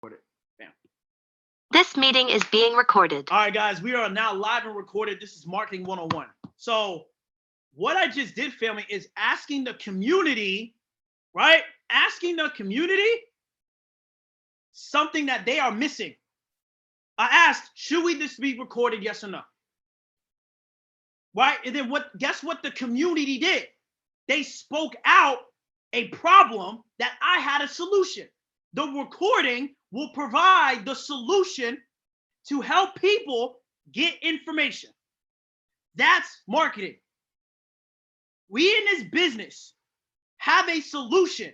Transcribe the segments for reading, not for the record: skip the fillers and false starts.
Recorded. Bam. This meeting is being recorded. All right, guys, we are now live and recorded. This is Marketing 101. So what I just did, family, is asking the community, right? Asking the community something that they are missing. I asked, should this be recorded, yes or no? Right? And then guess what the community did? They spoke out a problem that I had a solution. The recording will provide the solution to help people get information. That's marketing. We in this business have a solution,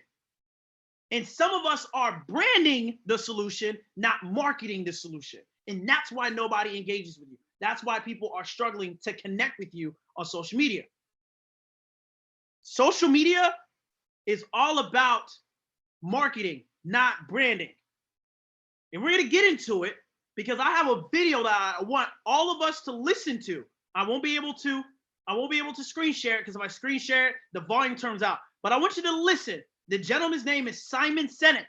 and some of us are branding the solution, not marketing the solution. And that's why nobody engages with you. That's why people are struggling to connect with you on social media. Social media is all about marketing, not branding. And we're gonna get into it because I have a video that I want all of us to listen to. I won't be able to screen share it because if I screen share it, the volume turns out. But I want you to listen. The gentleman's name is Simon Sinek,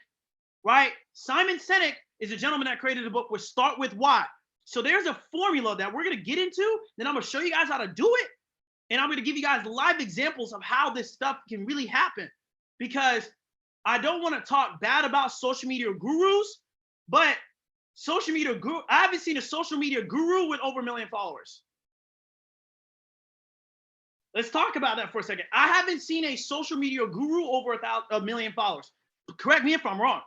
right? Simon Sinek is a gentleman that created a book with Start With Why. So there's a formula that we're gonna get into, then I'm gonna show you guys how to do it. And I'm gonna give you guys live examples of how this stuff can really happen. Because I don't wanna talk bad about social media gurus, but social media guru, I haven't seen a social media guru with over 1 million followers. Let's talk about that for a second. I haven't seen a social media guru over 1 million followers. Correct me if I'm wrong.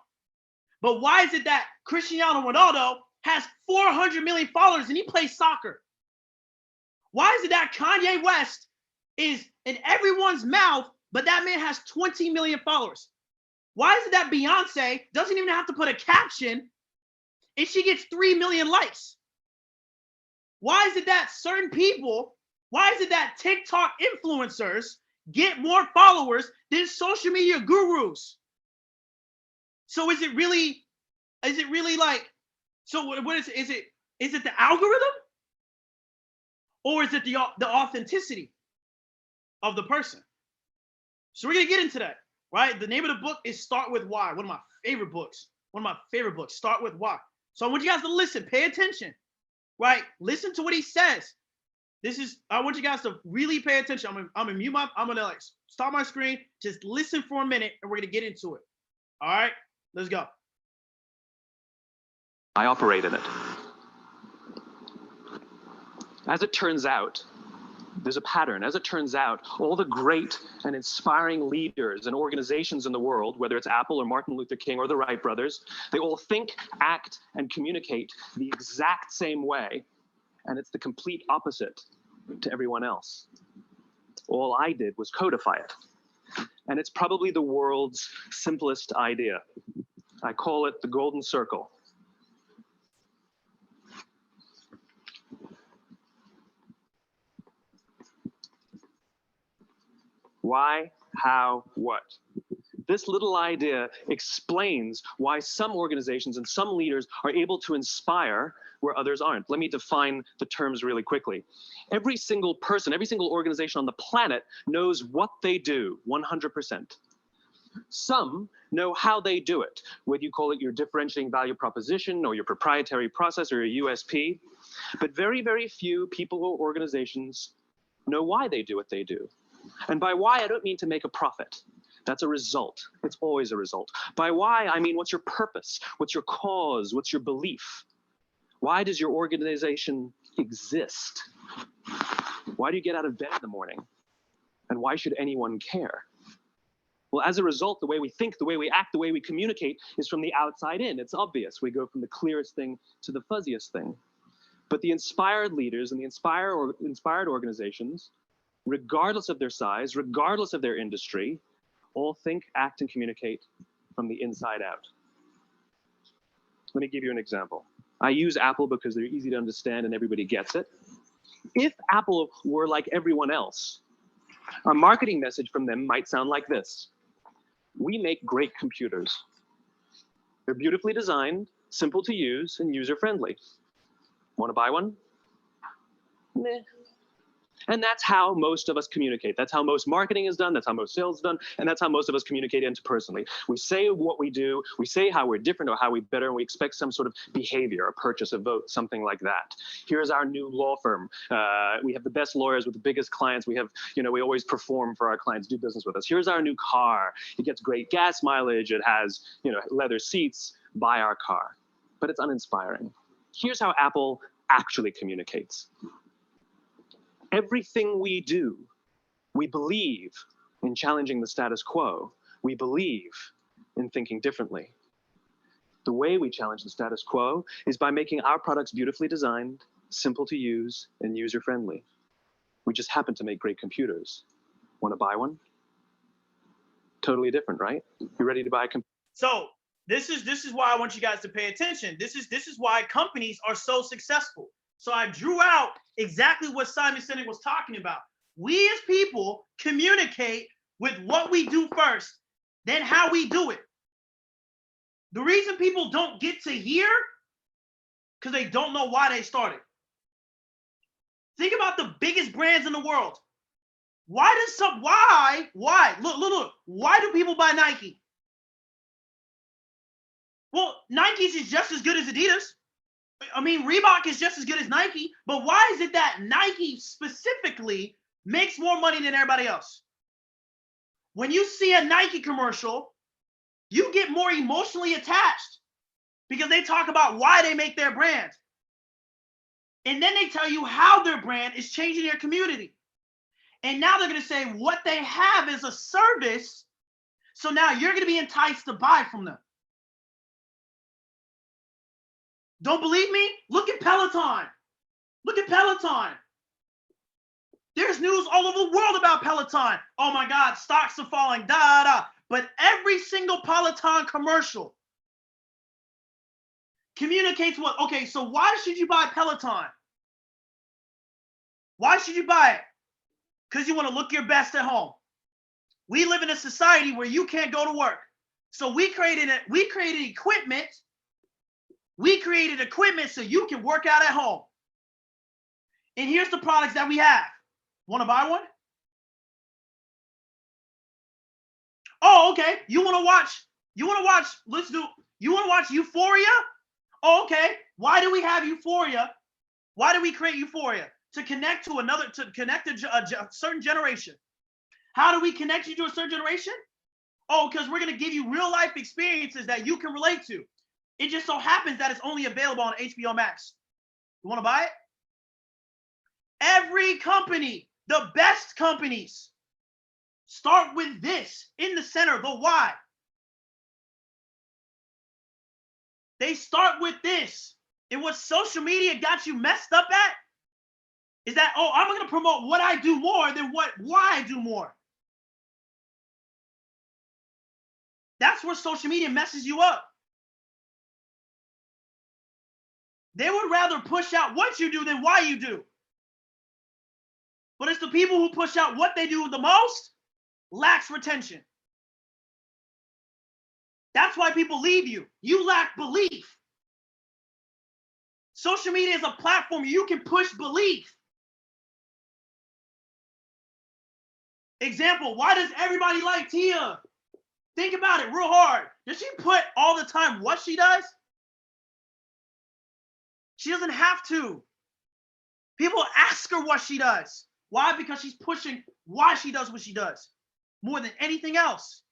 But why is it that Cristiano Ronaldo has 400 million followers and he plays soccer? Why is it that Kanye West is in everyone's mouth, but that man has 20 million followers? Why is it that Beyonce doesn't even have to put a caption and she gets 3 million likes? Why is it that certain people, why is it that TikTok influencers get more followers than social media gurus? So is it really like, so what is it? Is it the algorithm? Or is it the authenticity of the person? So we're gonna get into that, right? The name of the book is Start With Why, one of my favorite books. Start With Why. So I want you guys to listen, pay attention, right? Listen to what he says. I want you guys to really pay attention. I'm gonna like stop my screen, just listen for a minute, and we're gonna get into it. All right, let's go. I operate in it. As it turns out, there's a pattern. As it turns out, all the great and inspiring leaders and organizations in the world, whether it's Apple or Martin Luther King or the Wright brothers, they all think, act, and communicate the exact same way. And it's the complete opposite to everyone else. All I did was codify it. And it's probably the world's simplest idea. I call it the golden circle. Why, how, what? This little idea explains why some organizations and some leaders are able to inspire where others aren't. Let me define the terms really quickly. Every single person, every single organization on the planet knows what they do, 100%. Some know how they do it, whether you call it your differentiating value proposition or your proprietary process or your USP. But very, very few people or organizations know why they do what they do. And by why, I don't mean to make a profit. That's a result. It's always a result. By why, I mean, what's your purpose? What's your cause? What's your belief? Why does your organization exist? Why do you get out of bed in the morning? And why should anyone care? Well, as a result, the way we think, the way we act, the way we communicate is from the outside in. It's obvious. We go from the clearest thing to the fuzziest thing. But the inspired leaders and the inspired organizations, regardless of their size, regardless of their industry, all think, act, and communicate from the inside out. Let me give you an example. I use Apple because they're easy to understand and everybody gets it. If Apple were like everyone else, a marketing message from them might sound like this. We make great computers. They're beautifully designed, simple to use, and user-friendly. Want to buy one? Meh. And that's how most of us communicate. That's how most marketing is done. That's how most sales is done. And that's how most of us communicate interpersonally. We say what we do. We say how we're different or how we're better. And we expect some sort of behavior, a purchase, a vote, something like that. Here's our new law firm. We have the best lawyers with the biggest clients. We have, we always perform for our clients, do business with us. Here's our new car. It gets great gas mileage. It has, leather seats. Buy our car. But it's uninspiring. Here's how Apple actually communicates. Everything we do, we believe in challenging the status quo. We believe in thinking differently. The way we challenge the status quo is by making our products beautifully designed, simple to use, and user-friendly. We just happen to make great computers. Want to buy one? Totally different, right? You ready to buy a computer? So this is why I want you guys to pay attention. This is why companies are so successful. So I drew out exactly what Simon Sinek was talking about. We as people communicate with what we do first, then how we do it. The reason people don't get to here, because they don't know why they started. Think about the biggest brands in the world. Why? Look, why do people buy Nike? Well, Nike's is just as good as Adidas. I mean, Reebok is just as good as Nike, but why is it that Nike specifically makes more money than everybody else? When you see a Nike commercial, you get more emotionally attached because they talk about why they make their brand. And then they tell you how their brand is changing their community. And now they're going to say what they have is a service. So now you're going to be enticed to buy from them. Don't believe me? Look at Peloton. Look at Peloton. There's news all over the world about Peloton. Oh my God, stocks are falling, But every single Peloton commercial communicates what, okay, so why should you buy Peloton? Why should you buy it? Because you want to look your best at home. We live in a society where you can't go to work. So we created equipment. We created equipment so you can work out at home. And here's the products that we have. Want to buy one? Oh, okay. You want to watch Euphoria? Oh, okay. Why do we have Euphoria? Why do we create Euphoria? To connect a certain generation. How do we connect you to a certain generation? Oh, because we're going to give you real life experiences that you can relate to. It just so happens that it's only available on HBO Max. You want to buy it? Every company, the best companies, start with this in the center, the why. They start with this. And what social media got you messed up at is that, oh, I'm going to promote what I do more than why I do more. That's where social media messes you up. They would rather push out what you do than why you do. But it's the people who push out what they do the most lacks retention. That's why people leave you. You lack belief. Social media is a platform you can push belief. Example, why does everybody like Tia? Think about it real hard. Does she put all the time what she does? She doesn't have to. People ask her what she does. Why? Because she's pushing why she does what she does more than anything else.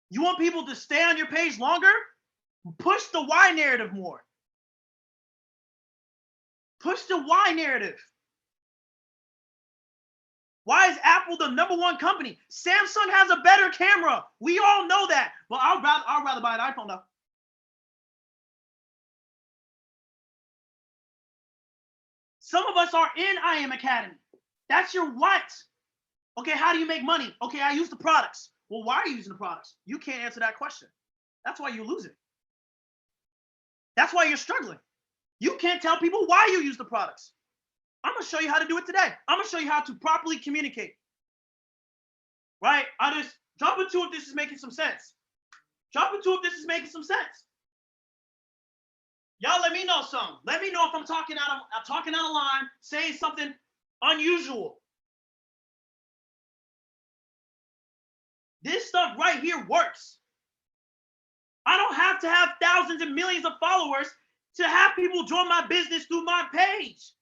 You want people to stay on your page longer? Push the why narrative more. Push the why narrative. Why is Apple the #1 company? Samsung has a better camera. We all know that. But I'd rather buy an iPhone though. Some of us are in IM Academy. That's your what? Okay, how do you make money? Okay, I use the products. Well, why are you using the products? You can't answer that question. That's why you're losing. That's why you're struggling. You can't tell people why you use the products. I'm going to show you how to do it today. I'm going to show you how to properly communicate. Right? I just jump into if this is making some sense. Jump into if this is making some sense. Y'all let me know something. Let me know if I'm talking out of line, saying something unusual. This stuff right here works. I don't have to have thousands and millions of followers to have people join my business through my page.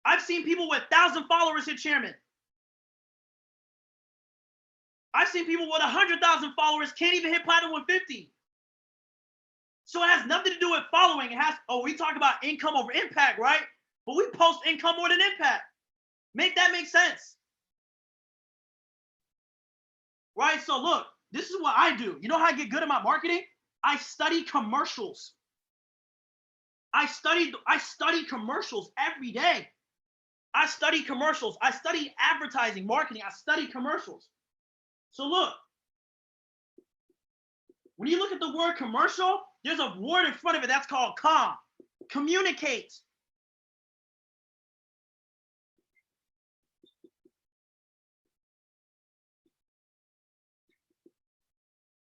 I've seen people with 1,000 followers hit chairman. I've seen people with 100,000 followers can't even hit platinum 150. So it has nothing to do with following. It has, we talk about income over impact, right? But we post income more than impact. Make that make sense. Right? So look, this is what I do. You know how I get good at my marketing? I study commercials. I study commercials every day. I study commercials. I study advertising, marketing. I study commercials. So look, when you look at the word commercial, there's a word in front of it that's called com. Communicate.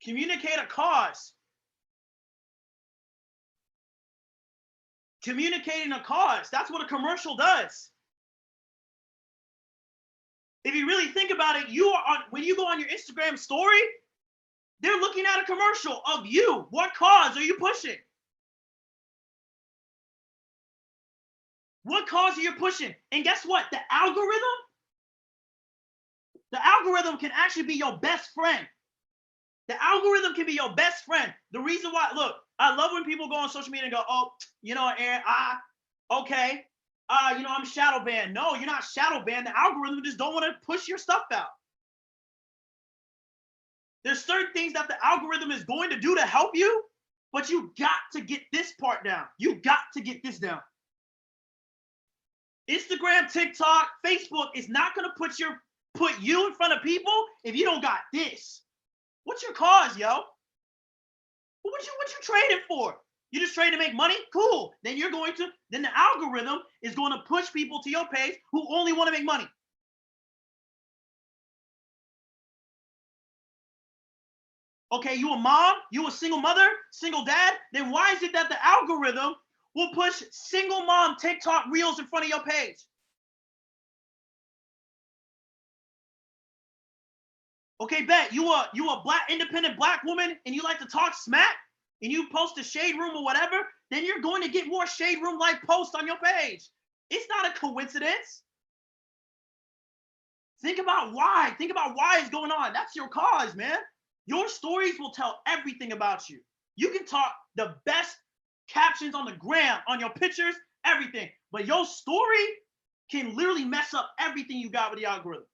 Communicate a cause. Communicating a cause. That's what a commercial does. If you really think about it, when you go on your Instagram story, they're looking at a commercial of you. What cause are you pushing? What cause are you pushing? And guess what? The algorithm can actually be your best friend. The algorithm can be your best friend. The reason why, look, I love when people go on social media and go, oh, Aaron, I'm shadow banned. No, you're not shadow banned. The algorithm just don't want to push your stuff out. There's certain things that the algorithm is going to do to help you, but you got to get this part down. You got to get this down. Instagram, TikTok, Facebook is not going to put you in front of people if you don't got this. What's your cause, yo? What you trading for? You just trying to make money? Cool. Then the algorithm is going to push people to your page who only want to make money. Okay, you a mom, you a single mother, single dad, then why is it that the algorithm will push single mom TikTok reels in front of your page? Okay, bet you a black independent black woman and you like to talk smack and you post a shade room or whatever, then you're going to get more shade room like posts on your page. It's not a coincidence. Think about why. Think about why it's going on. That's your cause, man. Your stories will tell everything about you. You can talk the best captions on the gram, on your pictures, everything. But your story can literally mess up everything you got with the algorithm.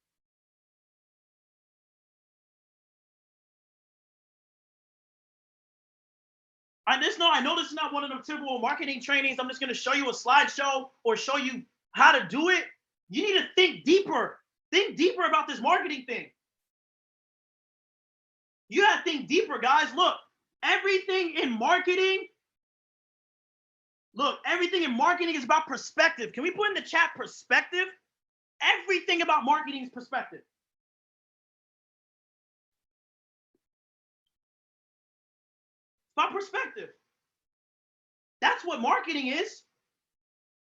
I know this is not one of the typical marketing trainings. I'm just going to show you a slideshow or show you how to do it. You need to think deeper. Think deeper about this marketing thing. You got to think deeper, guys. Look, everything in marketing is about perspective. Can we put in the chat perspective? Everything about marketing is perspective. It's about perspective. That's what marketing is.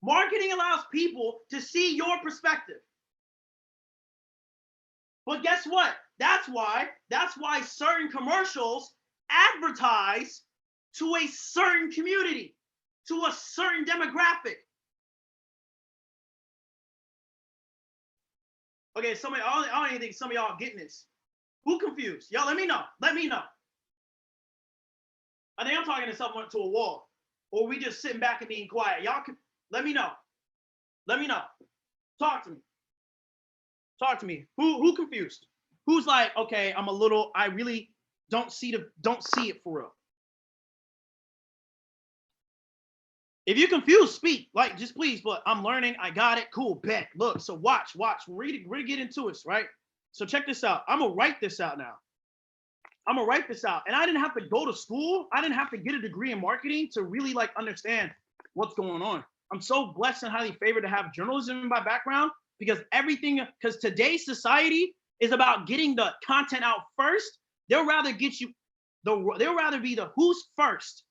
Marketing allows people to see your perspective. But guess what? That's why certain commercials advertise to a certain community, to a certain demographic. Okay, I don't even think some of y'all getting this. Who confused? Y'all let me know. Let me know. I think I'm talking to someone to a wall, or we just sitting back and being quiet. Y'all can let me know. Let me know. Talk to me. Talk to me. Who confused? Who's like, okay, I really don't see it for real. If you're confused, speak. Like, just please, but I'm learning. I got it. Cool, bet. Look, so watch. We're gonna get into it, right? So check this out. I'm gonna write this out now. I'm gonna write this out. And I didn't have to go to school. I didn't have to get a degree in marketing to really understand what's going on. I'm so blessed and highly favored to have journalism in my background because today's society is about getting the content out first. They'll rather get you They'll rather be the who's first.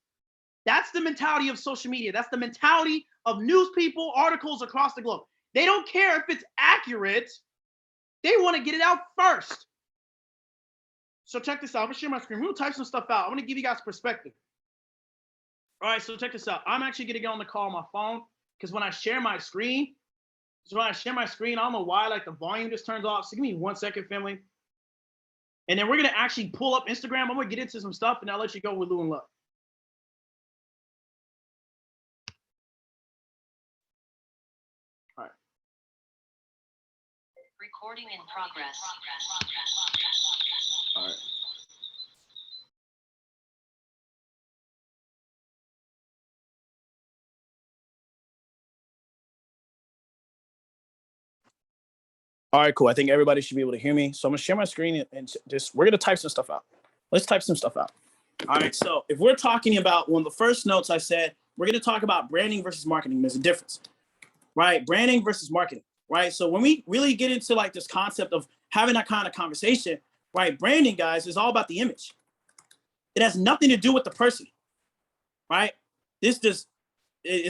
That's the mentality of social media. That's the mentality of news people, articles across the globe. They don't care if it's accurate. They want to get it out first. So check this out. I'm going to share my screen. We're going to type some stuff out. I'm going to give you guys perspective. All right, so check this out. I'm actually going to get on the call on my phone because when I share my screen, I don't know why, like the volume just turns off. So give me 1 second, family. And then we're going to actually pull up Instagram. I'm going to get into some stuff, and I'll let you go with Lou and Love. All right. Recording in progress. All right. All right, cool. I think everybody should be able to hear me. So I'm gonna share my screen and just, we're gonna type some stuff out. Let's type some stuff out. All right, so if we're talking about one of the first notes I said, we're gonna talk about branding versus marketing. There's a difference, right? Branding versus marketing, right? So when we really get into like this concept of having that kind of conversation, right? Branding, guys, is all about the image. It has nothing to do with the person, right? It's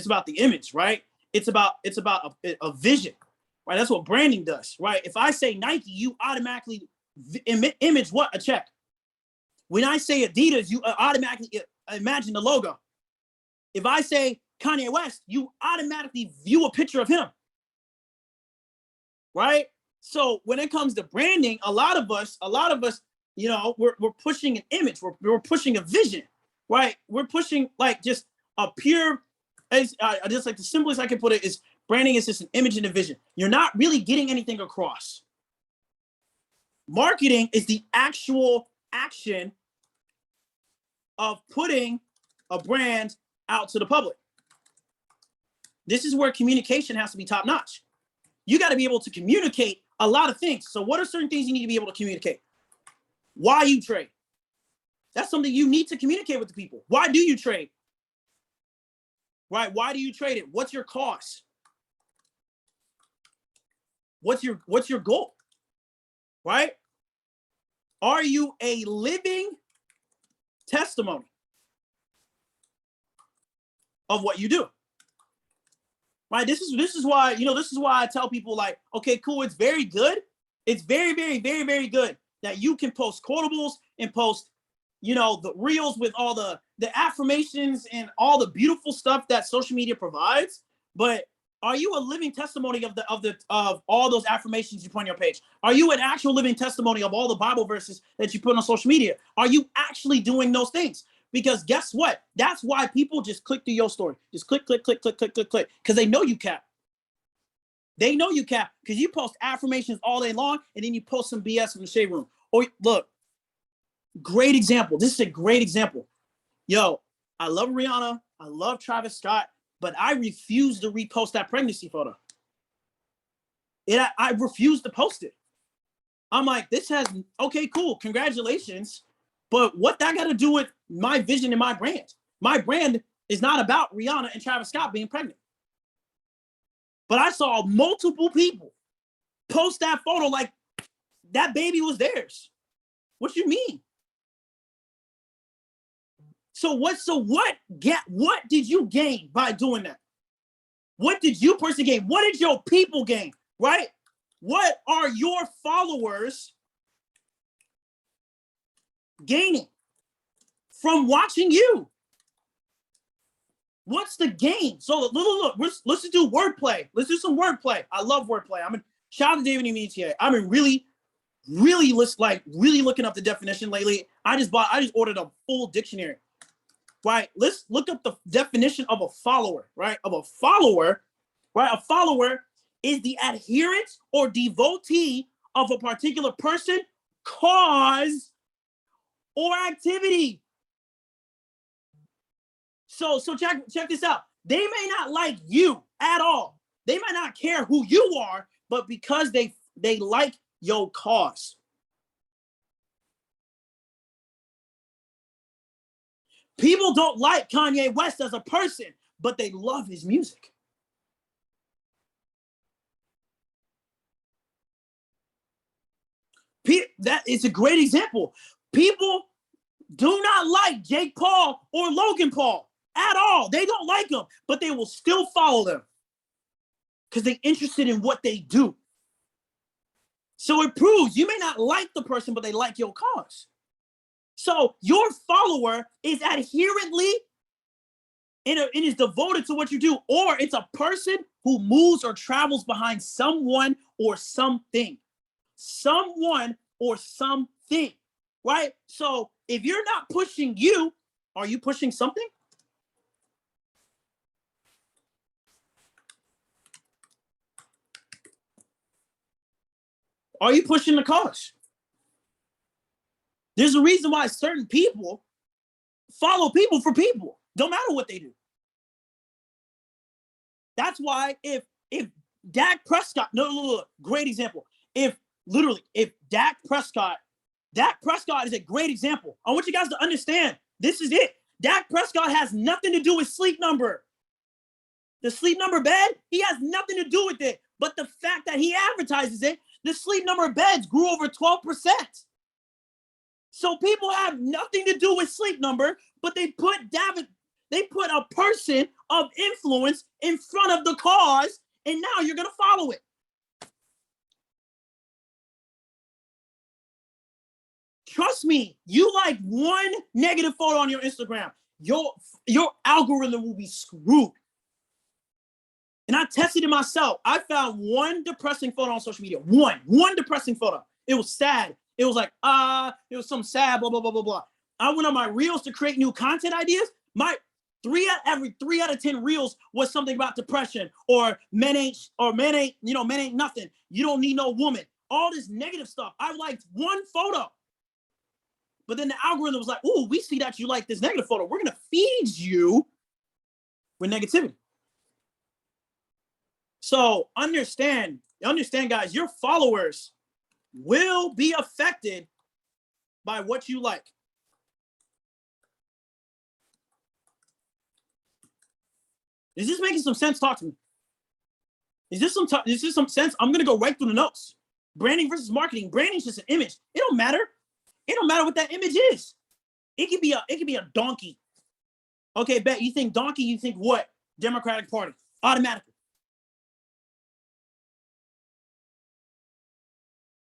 about the image, right? It's about a vision. Right, that's what branding does, right? If I say Nike, you automatically image what? A check. When I say Adidas, you automatically imagine the logo. If I say Kanye West, you automatically view a picture of him, right? So when it comes to branding, a lot of us, you know, we're pushing an image, we're pushing a vision, right? We're pushing like just a pure, just like the simplest I can put it is, branding is just an image and a vision. You're not really getting anything across. Marketing is the actual action of putting a brand out to the public. This is where communication has to be top notch. You got to be able to communicate a lot of things. So what are certain things you need to be able to communicate? Why you trade? That's something you need to communicate with the people. Why do you trade? Right? Why do you trade it? What's your cost? What's your goal, right? Are you a living testimony of what you do? Right? This is why, you know, this is why I tell people like, okay, cool, it's very good. It's very, very, very, very good that you can post quotables and post, you know, the reels with all the affirmations and all the beautiful stuff that social media provides, but are you a living testimony of all those affirmations you put on your page? Are you an actual living testimony of all the Bible verses that you put on social media? Are you actually doing those things? Because guess what? That's why people just click through your story. Just click, click, click, click, click, click, click. Because they know you cap. They know you cap because you post affirmations all day long and then you post some BS from the shade room. Or look, great example. This is a great example. Yo, I love Rihanna. I love Travis Scott. But I refuse to repost that pregnancy photo. I refuse to post it. I'm like, okay, cool, congratulations. But what that got to do with my vision and my brand? My brand is not about Rihanna and Travis Scott being pregnant. But I saw multiple people post that photo like that baby was theirs. What you mean? So what did you gain by doing that? What did you personally gain? What did your people gain, right? What are your followers gaining from watching you? What's the gain? So look, let's just do wordplay. Let's do some wordplay. I love wordplay. Shout out to David Emetier. I've been really looking up the definition lately. I just ordered a full dictionary. Right, let's look up the definition of a follower, right? Of a follower, right? A follower is the adherent or devotee of a particular person, cause, or activity. So check this out. They may not like you at all. They might not care who you are, but because they like your cause. People don't like Kanye West as a person, but they love his music. That is a great example. People do not like Jake Paul or Logan Paul at all. They don't like them, but they will still follow them because they're interested in what they do. So it proves you may not like the person, but they like your cause. So your follower is adherently and is devoted to what you do, or it's a person who moves or travels behind someone or something. Someone or something, right? So if you're not pushing you, are you pushing something? Are you pushing the cause? There's a reason why certain people follow people for people. Don't matter what they do. That's why if Dak Prescott, no, great example. If Dak Prescott is a great example. I want you guys to understand, this is it. Dak Prescott has nothing to do with Sleep Number. The Sleep Number bed, he has nothing to do with it. But the fact that he advertises it, the Sleep Number beds grew over 12%. So people have nothing to do with Sleep Number, but they put a person of influence in front of the cause, and now you're going to follow it. Trust me, you like one negative photo on your Instagram, your algorithm will be screwed. And I tested it myself. I found one depressing photo on social media. One depressing photo. It was sad. It was like, it was some sad, blah, blah, blah, blah, blah. I went on my reels to create new content ideas. Every 3 out of 10 reels was something about depression or men ain't nothing. You don't need no woman. All this negative stuff. I liked one photo. But then the algorithm was like, ooh, we see that you like this negative photo. We're going to feed you with negativity. So understand, guys, your followers will be affected by what you like. Is this making some sense? Talk to me. Is this some sense? I'm going to go right through the notes. Branding versus marketing. Branding is just an image. It don't matter. It don't matter what that image is. It could be a donkey. Okay, bet you think donkey, you think what? Democratic Party. Automatically.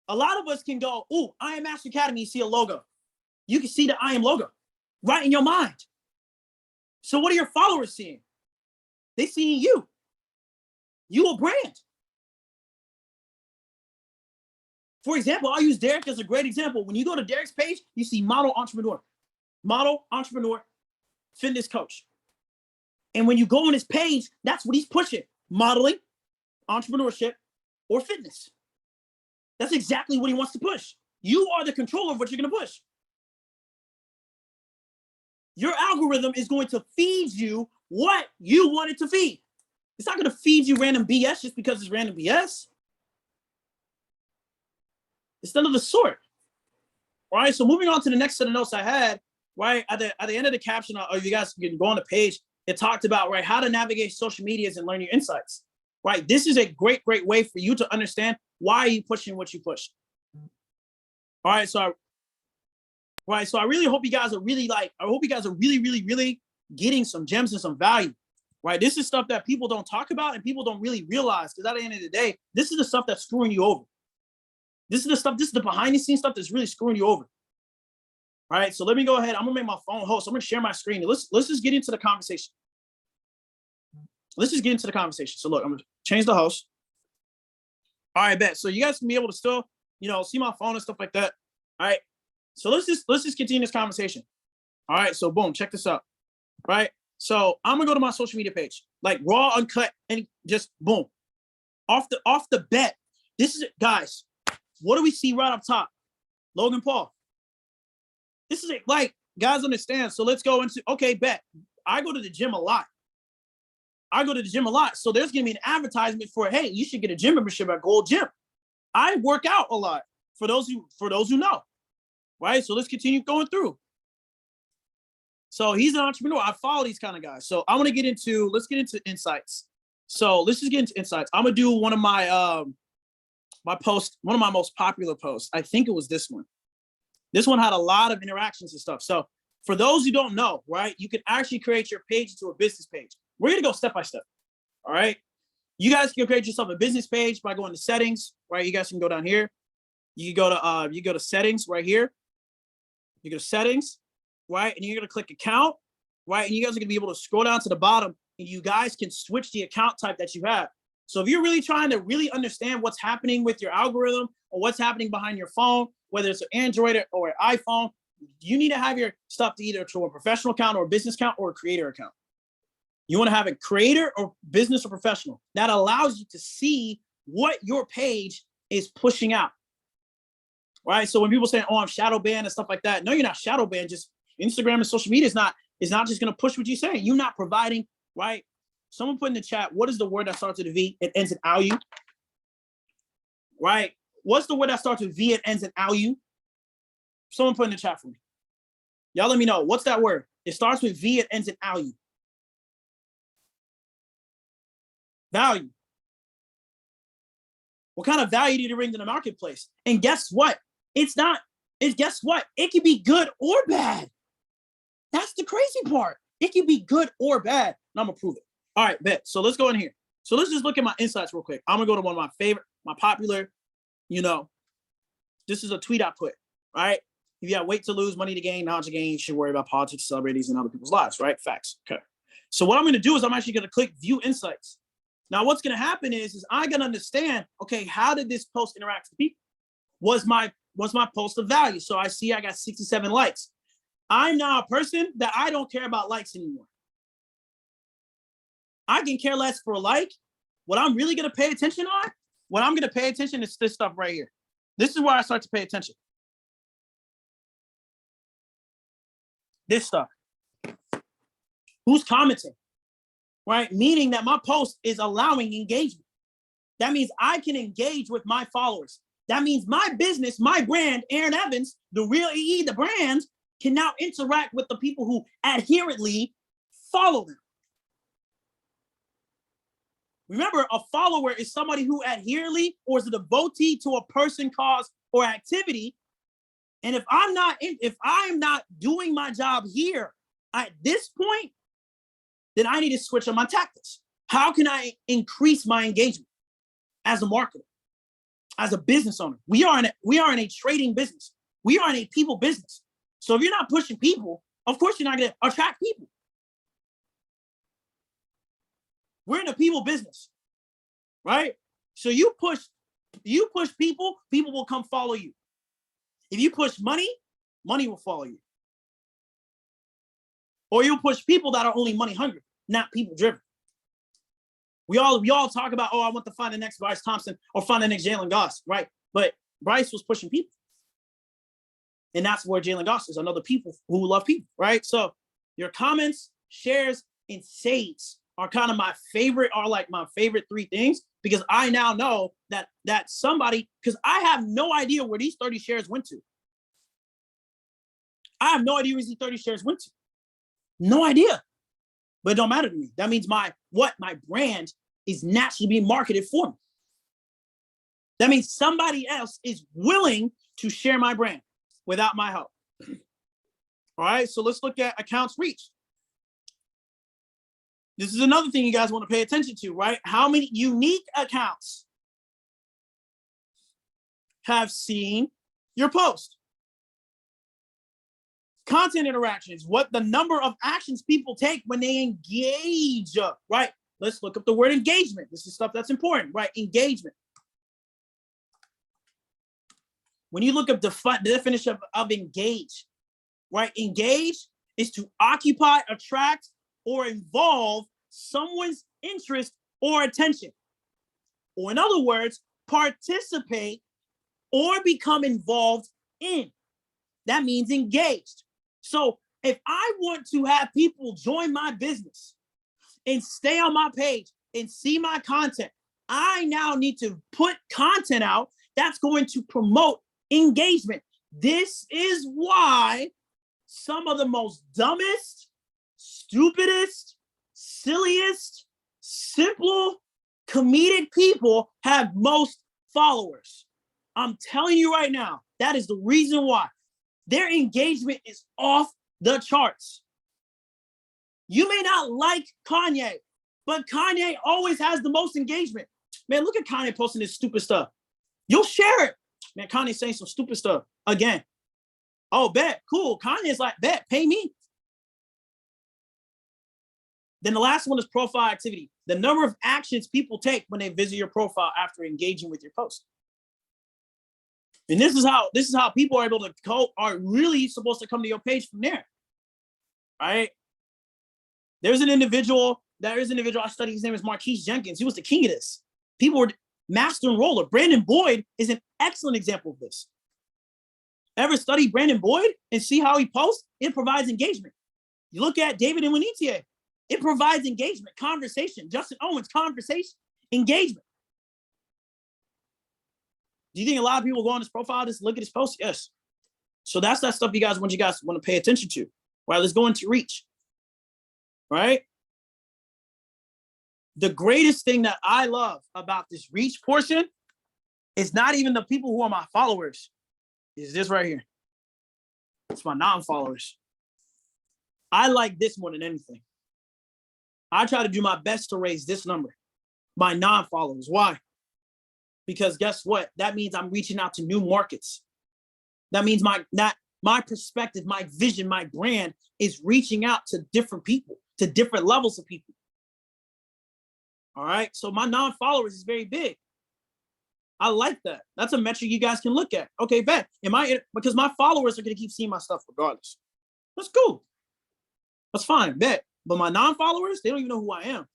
A lot of us can go, ooh, I Am Master Academy, you see a logo. You can see the I Am logo right in your mind. So what are your followers seeing? They seeing you. You a brand. For example, I'll use Derek as a great example. When you go to Derek's page, you see model entrepreneur, fitness coach. And when you go on his page, that's what he's pushing. Modeling, entrepreneurship, or fitness. That's exactly what he wants to push. You are the controller of what you're going to push. Your algorithm is going to feed you what you want it to feed. It's not going to feed you random BS just because it's random BS. It's none of the sort. All right, so moving on to the next set of notes I had, right, at the end of the caption, or you guys can go on the page, it talked about, right, how to navigate social medias and learn your insights. Right, this is a great way for you to understand why are you pushing what you push. All right, so I really hope you guys are really getting some gems and some value. Right, this is stuff that people don't talk about and people don't really realize, because at the end of the day, this is the stuff that's screwing you over. This is the behind the scenes stuff that's really screwing you over. All right, so let me go ahead. I'm gonna make my phone host. I'm gonna share my screen. Let's just get into the conversation. So look, I'm gonna change the host. All right, bet. So you guys can be able to still, see my phone and stuff like that. All right. So let's just continue this conversation. All right. So boom, check this out. Right. So I'm gonna go to my social media page, like raw, uncut, and just boom, off the bat. This is it, guys. What do we see right up top? Logan Paul. This is it. Like, guys understand. So let's go into, okay, bet. I go to the gym a lot. So there's going to be an advertisement for, hey, you should get a gym membership at Gold Gym. I work out a lot, for those who know, right? So let's continue going through. So he's an entrepreneur. I follow these kind of guys. So let's get into insights. So let's just get into insights. I'm going to do one of my most popular posts. I think it was this one. This one had a lot of interactions and stuff. So For those who don't know, right, you can actually create your page into a business page. We're going to go step by step. All right. You guys can create yourself a business page by going to settings, right? You guys can go down here. You go to settings right here. You go to settings, right? And you're going to click account, right? And you guys are going to be able to scroll down to the bottom and you guys can switch the account type that you have. So if you're really trying to really understand what's happening with your algorithm or what's happening behind your phone, whether it's an Android or an iPhone, you need to have your stuff to either to a professional account or a business account or a creator account. You want to have a creator or business or professional. That allows you to see what your page is pushing out. Right? So when people say, oh, I'm shadow banned and stuff like that, no, you're not shadow banned. Just Instagram and social media is not just going to push what you're saying. You're not providing, right? Someone put in the chat, what is the word that starts with a V? It ends in ALU. Right? What's the word that starts with V and ends in ALU? Someone put in the chat for me. Y'all let me know. What's that word? It starts with V and ends in ALU. Value. What kind of value do you bring to the marketplace? And guess what? Guess what? It can be good or bad. That's the crazy part. It can be good or bad. And I'm gonna prove it. All right, bet. So let's go in here. So let's just look at my insights real quick. I'm gonna go to one of my favorite, my popular, this is a tweet I put, right? If you have weight to lose, money to gain, knowledge to gain, you should worry about politics, celebrities, and other people's lives, right? Facts. Okay. So what I'm gonna do is I'm actually gonna click view insights. Now what's gonna happen is I'm gonna understand, okay, how did this post interact with people? Was my post of value? So I see I got 67 likes. I'm now a person that I don't care about likes anymore. I can care less for a like. What I'm really gonna pay attention on, what I'm gonna pay attention is this stuff right here. This is where I start to pay attention. This stuff. Who's commenting? Right? Meaning that my post is allowing engagement. That means I can engage with my followers. That means my business, my brand, Aaron Evans, the real EE, the brand, can now interact with the people who adherently follow them. Remember, a follower is somebody who adherently or is a devotee to a person, cause, or activity. And if I'm not doing my job here at this point, then I need to switch on my tactics. How can I increase my engagement as a marketer, as a business owner? We are in a trading business. We are in a people business. So if you're not pushing people, of course you're not going to attract people. We're in a people business, right? So you push people, people will come follow you. If you push money, money will follow you. Or you'll push people that are only money hungry, not people driven. We all talk about, oh, I want to find the next Bryce Thompson or find the next Jalen Goss, right? But Bryce was pushing people. And that's where Jalen Goss is, another people who love people, right? So your comments, shares, and saves are kind of my favorite, my favorite three things, because I now know that somebody, because I have no idea where these 30 shares went to. I have no idea where these 30 shares went to. No idea. But it don't matter to me. That means my brand is naturally being marketed for me. That means somebody else is willing to share my brand without my help. All right, so let's look at accounts reached. This is another thing you guys want to pay attention to, right? How many unique accounts have seen your post? Content interactions, what the number of actions people take when they engage, right? Let's look up the word engagement. This is stuff that's important, right? Engagement. When you look up the definition of engage, right? Engage is to occupy, attract, or involve someone's interest or attention. Or in other words, participate or become involved in. That means engaged. So if I want to have people join my business and stay on my page and see my content, I now need to put content out that's going to promote engagement. This is why some of the most dumbest, stupidest, silliest, simple, comedic people have most followers. I'm telling you right now, that is the reason why. Their engagement is off the charts. You may not like Kanye, but Kanye always has the most engagement. Man, look at Kanye posting this stupid stuff. You'll share it. Man, Kanye's saying some stupid stuff again. Oh, bet, cool. Kanye's like, bet, pay me. Then the last one is profile activity. The number of actions people take when they visit your profile after engaging with your post. And this is how people are able to are really supposed to come to your page from there. Right? There's an individual I studied, his name is Marquise Jenkins. He was the king of this. People were master enroller. Brandon Boyd is an excellent example of this. Ever study Brandon Boyd and see how he posts? It provides engagement. You look at David Nwanitie. It provides engagement, conversation. Justin Owens, conversation, engagement. Do you think a lot of people go on his profile, just look at his posts? Yes. So that's that stuff you guys want to pay attention to. Right, let's go into reach. Right? The greatest thing that I love about this reach portion is not even the people who are my followers. Is this right here. It's my non-followers. I like this more than anything. I try to do my best to raise this number, my non-followers. Why? Because guess what? That means I'm reaching out to new markets. That means my perspective, my vision, my brand is reaching out to different people, to different levels of people. All right. So my non-followers is very big. I like that. That's a metric you guys can look at. Okay, bet. Because my followers are going to keep seeing my stuff regardless. That's cool. That's fine. Bet. But my non-followers, they don't even know who I am.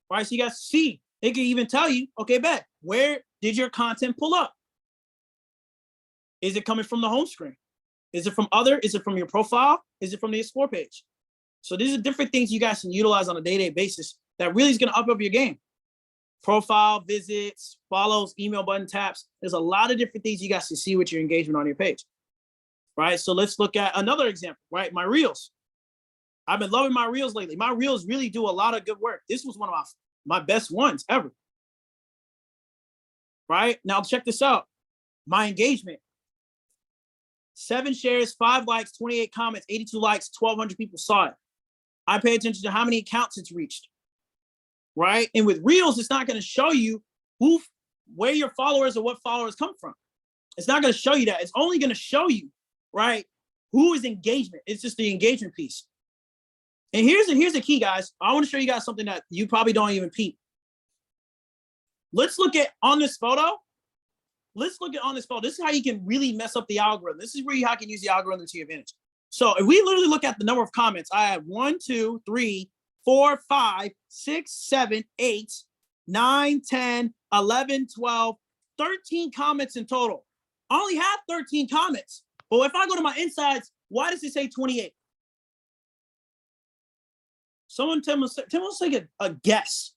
All right. So you guys see, it can even tell you, okay, bet. Where did your content pull up? Is it coming from the home screen? Is it from Is it from your profile? Is it from the Explore page? So these are different things you guys can utilize on a day-to-day basis that really is going to up your game. Profile, visits, follows, email button taps. There's a lot of different things you guys can see with your engagement on your page. Right? So let's look at another example, right? My Reels. I've been loving my Reels lately. My Reels really do a lot of good work. This was one of my best ones ever. Right? Now check this out. My engagement. 7 shares, 5 likes, 28 comments, 82 likes, 1,200 people saw it. I pay attention to how many accounts it's reached, right? And with Reels, it's not going to show you where your followers or what followers come from. It's not going to show you that. It's only going to show you, right, who is engagement. It's just the engagement piece. And here's the key, guys. I want to show you guys something that you probably don't even peep. Let's look at on this photo. Let's look at on this photo. This is how you can really mess up the algorithm. This is where you can use the algorithm to your advantage. So if we literally look at the number of comments, I have 1, 2, 3, 4, 5, 6, 7, 8, 9, 10, 11, 12, 13 comments in total. I only have 13 comments. But if I go to my insights, why does it say 28? Someone tell me, let's take a guess.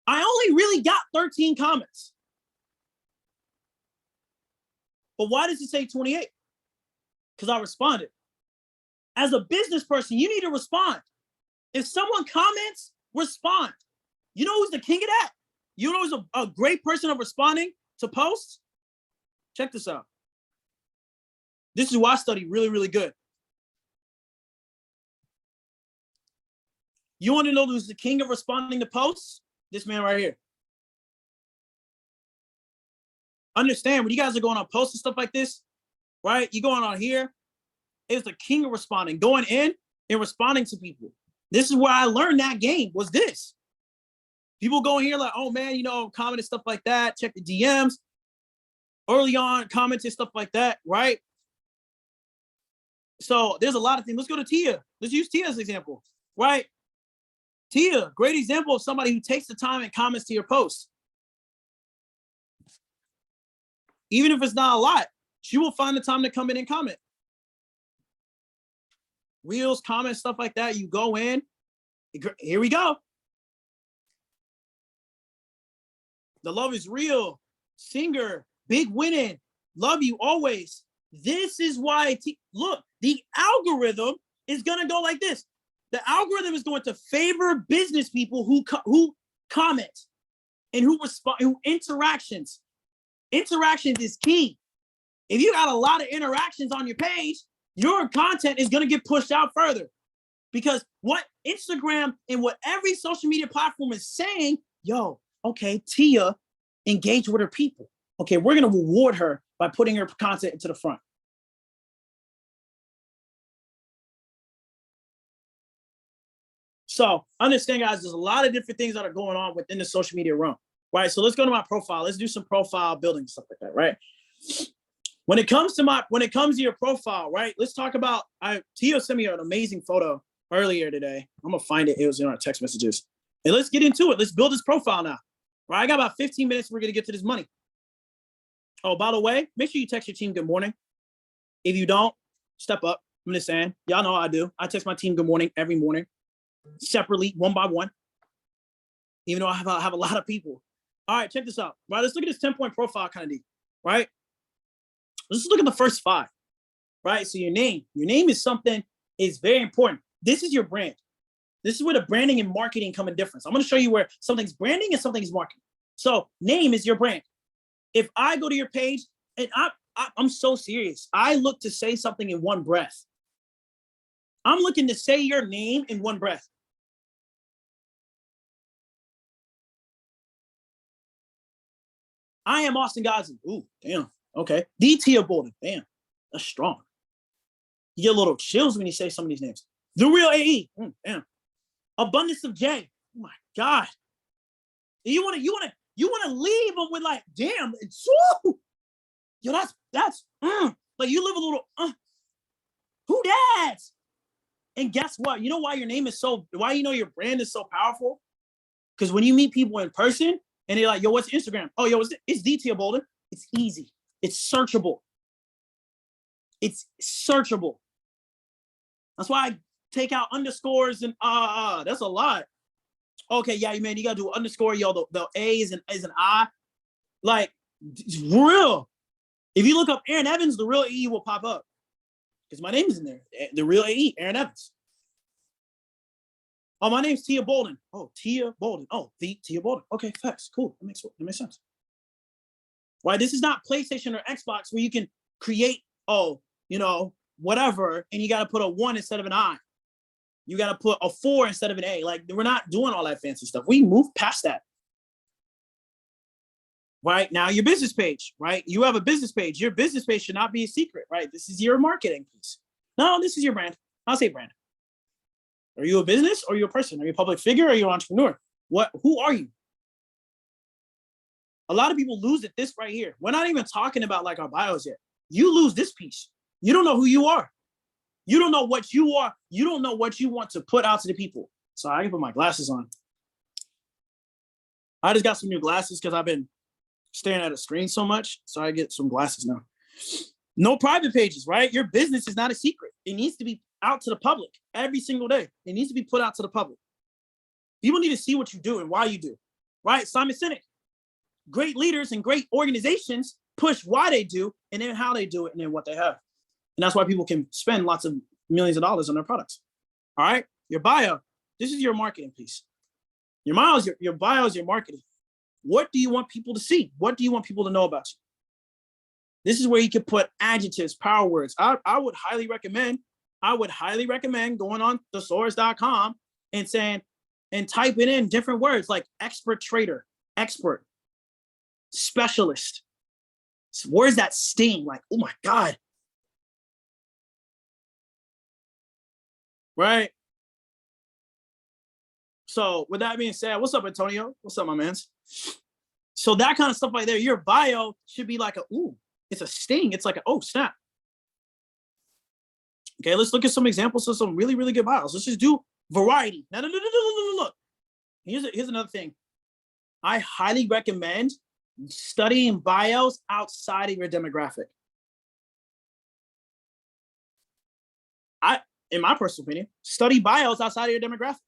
I only really got 13 comments. But why does it say 28? Because I responded. As a business person, you need to respond. If someone comments, respond. You know who's the king of that? You know who's a great person of responding to posts? Check this out. This is why I study really, really good. You want to know who's the king of responding to posts? This man right here. Understand, when you guys are going on posts and stuff like this, right? You're going on here. It's the king of responding, going in and responding to people. This is where I learned that game, was this. People go in here like, oh man, comment and stuff like that. Check the DMs. Early on, comments and stuff like that, right? So there's a lot of things. Let's go to Tia. Let's use Tia as an example, right? Tia, great example of somebody who takes the time and comments to your posts. Even if it's not a lot, she will find the time to come in and comment. Reels, comments, stuff like that. You go in. Here we go. The love is real. Singer, big winning. Love you always. This is why, look, the algorithm is going to go like this. The algorithm is going to favor business people who comment and who respond, who interactions. Interactions is key. If you got a lot of interactions on your page, your content is going to get pushed out further. Because what Instagram and what every social media platform is saying, yo, okay, Tia engaged with her people. Okay, we're going to reward her by putting her content into the front. So understand, guys, there's a lot of different things that are going on within the social media realm, right? So let's go to my profile. Let's do some profile building, stuff like that, right? When it comes to your profile, right? Let's talk about, Tia sent me an amazing photo earlier today. I'm gonna find it. It was in our text messages. And let's get into it. Let's build this profile now. Right, I got about 15 minutes. We're gonna get to this money. Oh, by the way, make sure you text your team good morning. If you don't, step up. I'm just saying, y'all know I do. I text my team good morning every morning, separately, one by one. Even though I have a lot of people. All right, check this out. Right, let's look at this 10-point profile kind of deep. Right, let's look at the first 5. Right, so your name is something is very important. This is your brand. This is where the branding and marketing come in difference. I'm going to show you where something's branding and something's marketing. So name is your brand. If I go to your page, and I'm so serious, I look to say something in one breath. I'm looking to say your name in one breath. I am Austin Ghazi. Ooh, damn. Okay. D. Tia Bolden. Damn. That's strong. You get a little chills when you say some of these names. The Real AE. Damn. Abundance of J. Oh my God. You wanna leave them with like, damn, it's woo. Yo, that's like you live a little who dat? And guess what? You know why your name is why you know your brand is so powerful? Because when you meet people in person and they're like, yo, what's Instagram? Oh, yo, it's D. Tia Bolden. It's easy. It's searchable. It's searchable. That's why I take out underscores and that's a lot. Okay, yeah, man, you gotta do underscore, yo, the A is an I. Like, it's real. If you look up Aaron Evans, the Real AE will pop up. Because my name is in there. The Real AE, Aaron Evans. Oh, my name's Tia Bolden. Oh, Tia Bolden. Oh, the Tia Bolden. Okay, facts. Cool. That makes sense. Why, this is not PlayStation or Xbox where you can create, whatever, and you got to put a 1 instead of an I. You got to put a 4 instead of an A. Like, we're not doing all that fancy stuff. We moved past that. Right? Now, your business page, right? You have a business page. Your business page should not be a secret, right? This is your marketing piece. No, this is your brand. I'll say brand. Are you a business or are you a person? Are you a public figure or are you an entrepreneur? Who are you? A lot of people lose it this right here. We're not even talking about like our bios yet. You lose this piece. You don't know who you are. You don't know what you are. You don't know what you want to put out to the people. So I can put my glasses on. I just got some new glasses because I've been staring at a screen so much. So I get some glasses now. No private pages, right? Your business is not a secret. It needs to be out to the public every single day. It needs to be put out to the public. People need to see what you do and why you do, right? Simon Sinek. Great leaders and great organizations push why they do and then how they do it and then what they have. And that's why people can spend lots of millions of dollars on their products. All right. Your bio, this is your marketing piece. Your bio is your marketing. What do you want people to see? What do you want people to know about you? This is where you can put adjectives, power words. I would highly recommend going on thesaurus.com and saying, and typing in different words like expert trader, expert, specialist. Words that sting, like, oh my God. Right? So with that being said, what's up, Antonio? What's up, my mans? So that kind of stuff right there, your bio should be like it's a sting. It's like oh, snap. Okay, let's look at some examples of some really, really good bios. Let's just do variety. Now, look. Here's another thing. I highly recommend studying bios outside of your demographic. In my personal opinion, study bios outside of your demographic.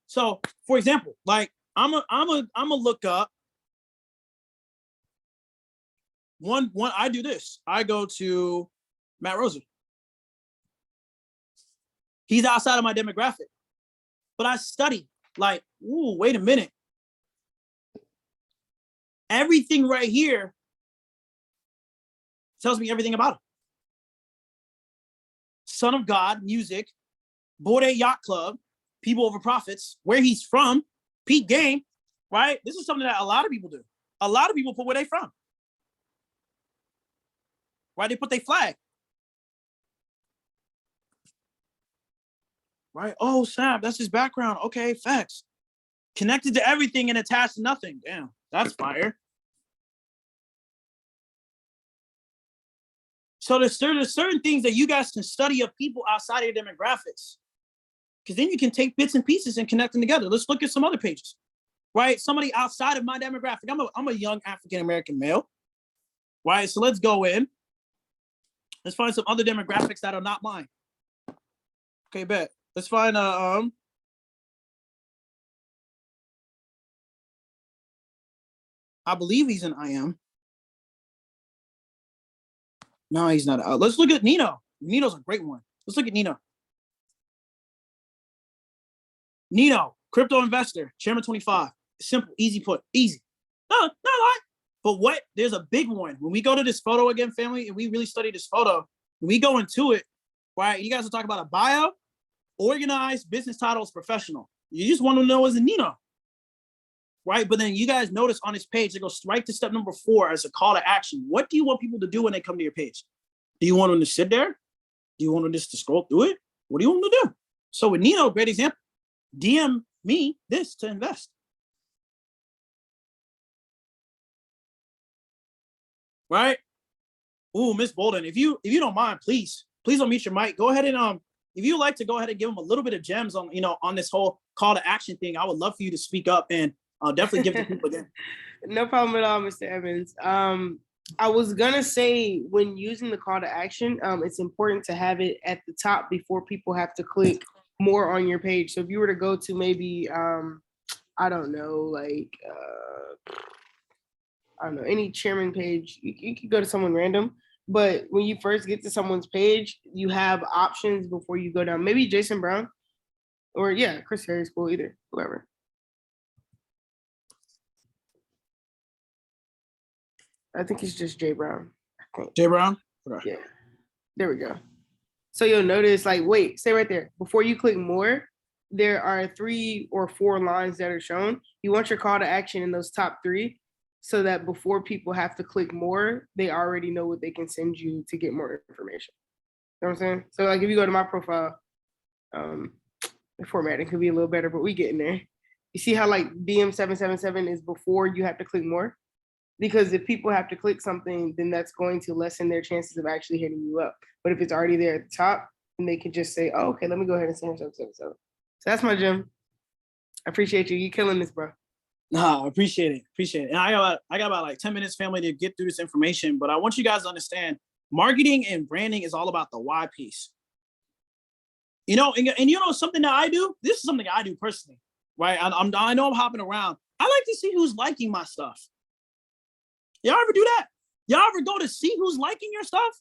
So, for example, like I'm a look up one. I do this. I go to Matt Roser. He's outside of my demographic, but I study like, ooh, wait a minute. everything right here tells me everything about him. Son of God, music, Bored Ape Yacht Club, People Over Profits, where he's from, Peak Game, right? This is something that a lot of people do. A lot of people put where they from. Right? They put their flag. Right? Oh, snap, that's his background. Okay, facts. Connected to everything and attached to nothing. Damn, that's fire. So there's certain things that you guys can study of people outside of your demographics. Because then you can take bits and pieces and connect them together. Let's look at some other pages, right? Somebody outside of my demographic. I'm a young African-American male, right? So let's go in. Let's find some other demographics that are not mine. Okay, bet. Let's find I believe he's an IM. No, he's not. Let's look at Nino. Nino's a great one. Let's look at Nino. Nino, crypto investor, chairman 25. Simple, easy put, easy. No, not a lot. But what? There's a big one. When we go to this photo again, family, and we really study this photo, when we go into it, right? You guys will talk about a bio, organized, business titles, professional. You just want to know as a Nino, right? But then you guys notice on this page, it goes right to step number 4 as a call to action. What do you want people to do when they come to your page? Do you want them to sit there? Do you want them just to scroll through it? What do you want them to do? So with Nino, great example. DM me this to invest. Right? Ooh, Miss Bolden, if you don't mind, please unmute your mic. Go ahead and if you like to go ahead and give them a little bit of gems on on this whole call to action thing, I would love for you to speak up and definitely give the people again. No problem at all, Mr. Evans. I was gonna say when using the call to action, it's important to have it at the top before people have to click more on your page. So if you were to go to maybe I don't know, like I don't know, any chairman page, you could go to someone random. But when you first get to someone's page, you have options before you go down. Maybe Jason Brown, or yeah, Chris Harris, cool, either, whoever. I think it's just Jay Brown. Jay Brown? Okay. Yeah, there we go. So you'll notice, like, wait, stay right there. Before you click more, there are 3 or 4 lines that are shown. You want your call to action in those top 3 so that before people have to click more, they already know what they can send you to get more information. You know what I'm saying? So like if you go to my profile, the formatting could be a little better, but we get in there. You see how like DM777 is before you have to click more? Because if people have to click something, then that's going to lessen their chances of actually hitting you up. But if it's already there at the top, then they can just say, oh, okay, let me go ahead and send her so. So that's my gem. I appreciate you. You killing this, bro. No, I appreciate it. And I got about like 10 minutes, family, to get through this information. But I want you guys to understand, marketing and branding is all about the why piece. And something that I do. This is something I do personally, right? I know I'm hopping around. I like to see who's liking my stuff. Y'all ever do that? Y'all ever go to see who's liking your stuff?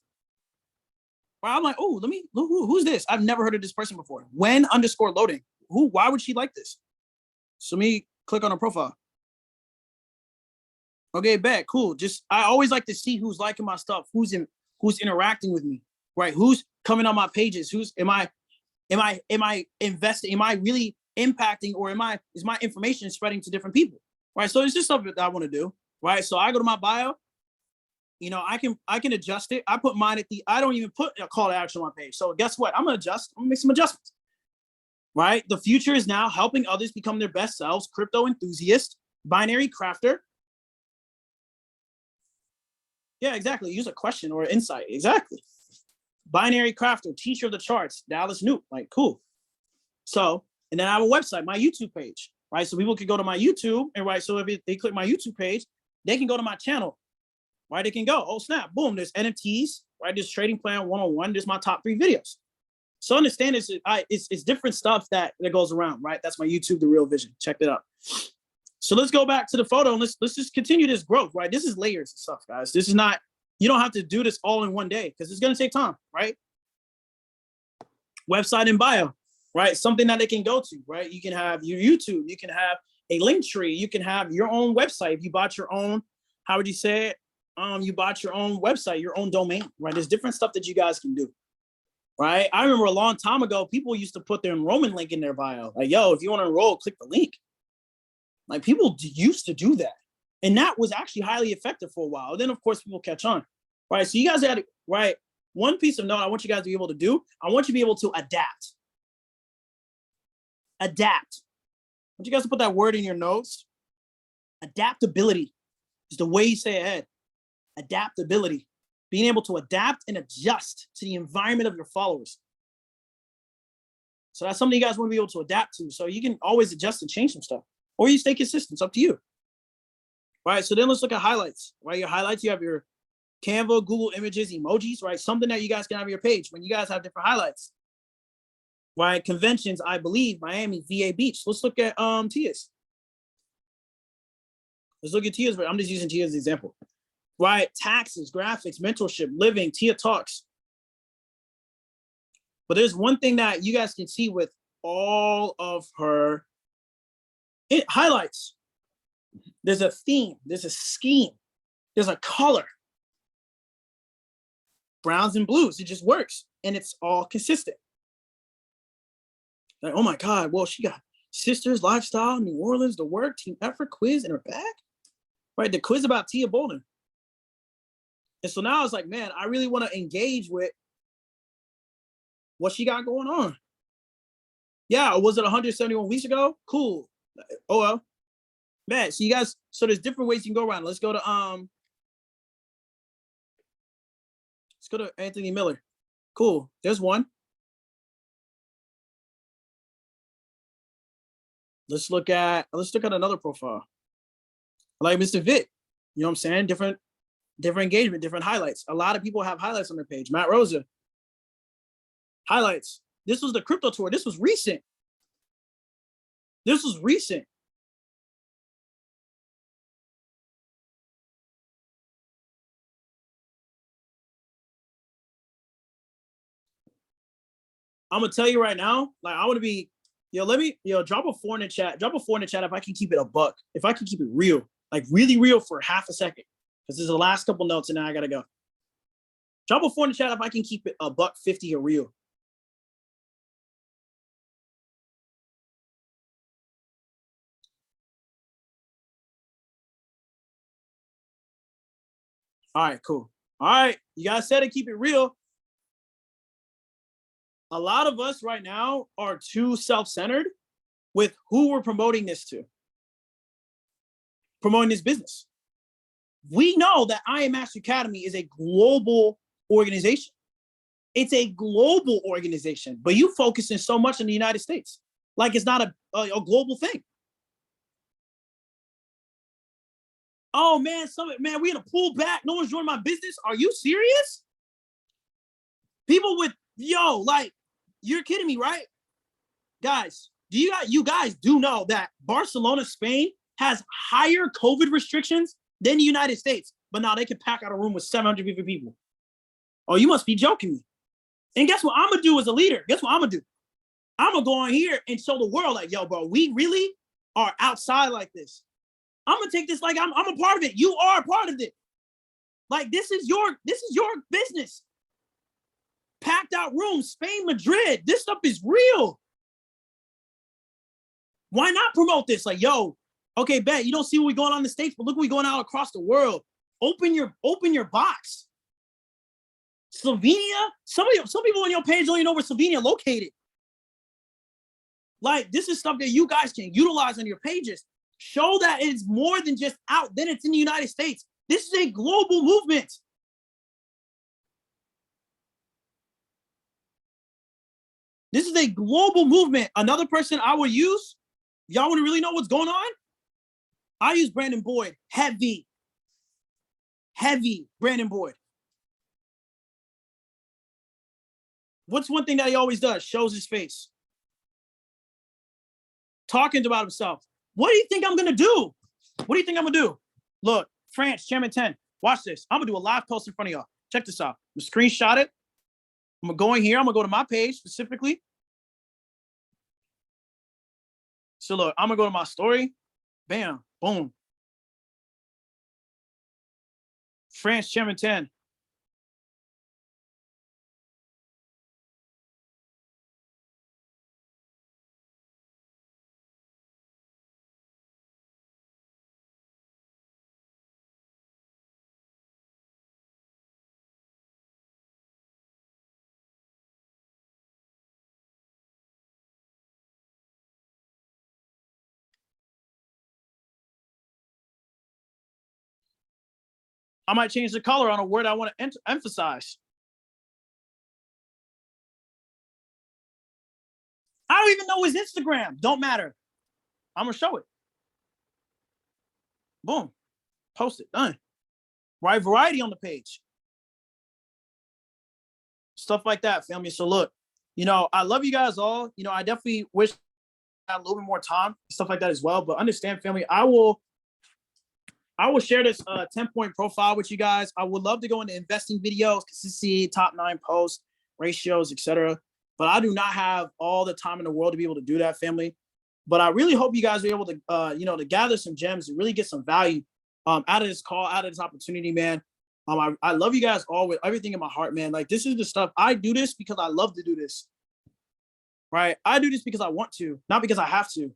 Well, I'm like, oh, who's this? I've never heard of this person before. When_loading. Why would she like this? So me click on her profile. Okay, bet, cool. I always like to see who's liking my stuff, who's interacting with me, right? Who's coming on my pages? Am I investing? Am I really impacting, or is my information spreading to different people? Right. So it's just something that I want to do. Right. So I go to my bio. I can adjust it. I put mine I don't even put a call to action on my page. So guess what? I'm gonna make some adjustments. Right. The future is now helping others become their best selves. Crypto enthusiast, binary crafter. Yeah, exactly. Use a question or insight. Exactly. Binary crafter, teacher of the charts, Dallas Newt. Like, cool. So, and then I have a website, my YouTube page. Right. So people can go to my YouTube, and right. So if they click my YouTube page, they can go to my channel. Right. They can go, oh snap, boom. There's NFTs. Right. There's trading plan 101. There's my top 3 videos. So understand it's different stuff that goes around, right? That's my YouTube, The Real Vision. Check it out. So let's go back to the photo and let's just continue this growth, right? This is layers of stuff, guys. This is not, you don't have to do this all in one day because it's going to take time, right? Website and bio, right? Something that they can go to, right? You can have your YouTube, you can have a link tree, you can have your own website. If you bought your own how would you say it? You bought your own website, your own domain, right? There's different stuff that you guys can do, right? I remember a long time ago, people used to put their enrollment link in their bio. Like, yo, if you want to enroll, click the link. Like, people used to do that. And that was actually highly effective for a while. Then, of course, people catch on, right? So you guys had, right? One piece of note I want you guys to be able to do, I want you to be able to adapt. Adapt. I want you guys to put that word in your notes. Adaptability is the way you say ahead. Adaptability. Being able to adapt and adjust to the environment of your followers. So that's something you guys want to be able to adapt to. So you can always adjust and change some stuff. Or you stay consistent. It's up to you. Right. So then let's look at highlights. Right. Your highlights, you have your Canva, Google Images, emojis, right? Something that you guys can have on your page when you guys have different highlights. Right. Conventions, I believe, Miami, VA Beach. Let's look at Tia's. Let's look at Tia's. I'm just using Tia as an example. Right. Taxes, graphics, mentorship, living, Tia Talks. But there's one thing that you guys can see with all of her highlights. There's a theme, there's a scheme, there's a color. Browns and blues, it just works. And it's all consistent. Like, oh my God, well, she got sisters, lifestyle, New Orleans, the work, team effort, quiz in her bag. Right, the quiz about Tia Bolden. And so now it's like, man, I really want to engage with what she got going on. Yeah, was it 171 weeks ago? Cool. Oh well. Man, so you guys, so there's different ways you can go around. Let's go to Anthony Miller. Cool. There's one. Let's look at another profile. I like Mr. Vitt. You know what I'm saying? Different engagement, different highlights. A lot of people have highlights on their page. Matt Rosa. Highlights. This was the crypto tour. This was recent. I'm gonna tell you right now, like, I want to be, drop a 4 in the chat. Drop a 4 in the chat if I can keep it a buck. If I can keep it real, like really real for half a second. Because this is the last couple notes and now I gotta go. Drop a 4 in the chat if I can keep it a $1.50 or real. All right, cool. All right, you guys said it, keep it real. A lot of us right now are too self-centered with who we're promoting this to. Promoting this business. We know that I Am Master Academy is a global organization. It's a global organization, but you focusing so much in the United States. Like it's not a global thing. Oh man, we had to pull back. No one's joining my business. Are you serious? People with, like, you're kidding me, right? Guys, you guys do know that Barcelona, Spain has higher COVID restrictions than the United States, but now they can pack out a room with 750 people. Oh, you must be joking me. And guess what I'm gonna do as a leader? Guess what I'm gonna do? I'm gonna go on here and show the world, like, yo, bro, we really are outside like this. I'm gonna take this like I'm a part of it. You are a part of it. Like, this is your business. Packed out rooms, Spain, Madrid. This stuff is real. Why not promote this? Like, yo, okay, bet you don't see what we going on in the States, but look what we going out across the world. Open your box. Slovenia. Some people on your page don't even know where Slovenia located. Like, this is stuff that you guys can utilize on your pages. Show that it's more than just out. Then it's in the United States. This is a global movement. This is a global movement. Another person I would use, y'all want to really know what's going on? I use Brandon Boyd. Heavy Brandon Boyd. What's one thing that he always does? Shows his face. Talking about himself. What do you think I'm going to do? What do you think I'm going to do? Look, France, Chairman 10. Watch this. I'm going to do a live post in front of y'all. Check this out. I'm going to screenshot it. I'm going to go in here. I'm going to go to my page specifically. So look, I'm going to go to my story. Bam. Boom. France Chairman 10. I might change the color on a word I want to emphasize. I don't even know his Instagram. Don't matter. I'm gonna show it. Boom. Post it. Done. Write variety on the page. Stuff like that, family. So look, I love you guys all. I definitely wish I had a little bit more time, stuff like that as well. But understand, family, I will share this 10-point profile with you guys. I would love to go into investing videos, consistency, top 9 posts, ratios, etc. But I do not have all the time in the world to be able to do that, family. But I really hope you guys are able to, to gather some gems and really get some value out of this call, out of this opportunity, man. I love you guys all with everything in my heart, man. Like, this is the stuff. I do this because I love to do this, right? I do this because I want to, not because I have to.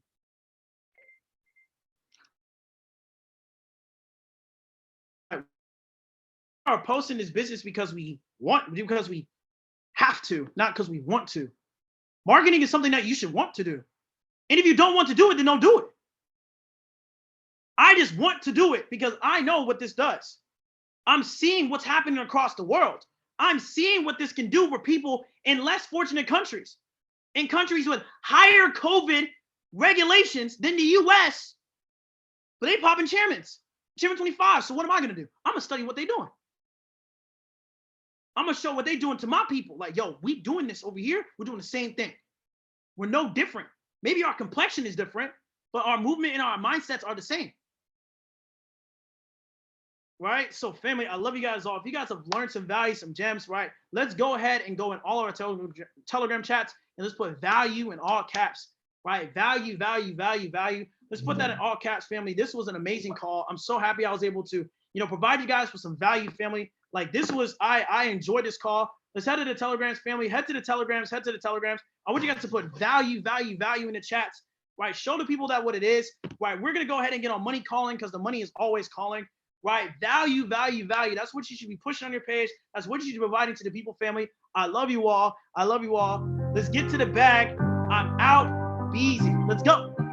Are posting this business because we have to, not because we want to. Marketing is something that you should want to do. And if you don't want to do it, then don't do it. I just want to do it because I know what this does. I'm seeing what's happening across the world. I'm seeing what this can do for people in less fortunate countries, in countries with higher COVID regulations than the US, but they popping Chairman 25. So what am I going to do? I'm going to study what they're doing. I'm going to show what they're doing to my people. Like, yo, we doing this over here. We're doing the same thing. We're no different. Maybe our complexion is different, but our movement and our mindsets are the same. Right? So family, I love you guys all. If you guys have learned some value, some gems, right? Let's go ahead and go in all our Telegram chats and let's put value in all caps, right? Value, value, value, value. Let's put that in all caps, family. This was an amazing call. I'm so happy I was able to, provide you guys with some value, family. Like, this was, I enjoyed this call. Let's head to the Telegrams, family. Head to the Telegrams, head to the Telegrams. I want you guys to put value, value, value in the chats, right? Show the people that what it is, right? We're going to go ahead and get on money calling because the money is always calling. Right? Value, value, value. That's what you should be pushing on your page. That's what you should be providing to the people, family. I love you all. I love you all. Let's get to the bag. I'm out. Be easy. Let's go.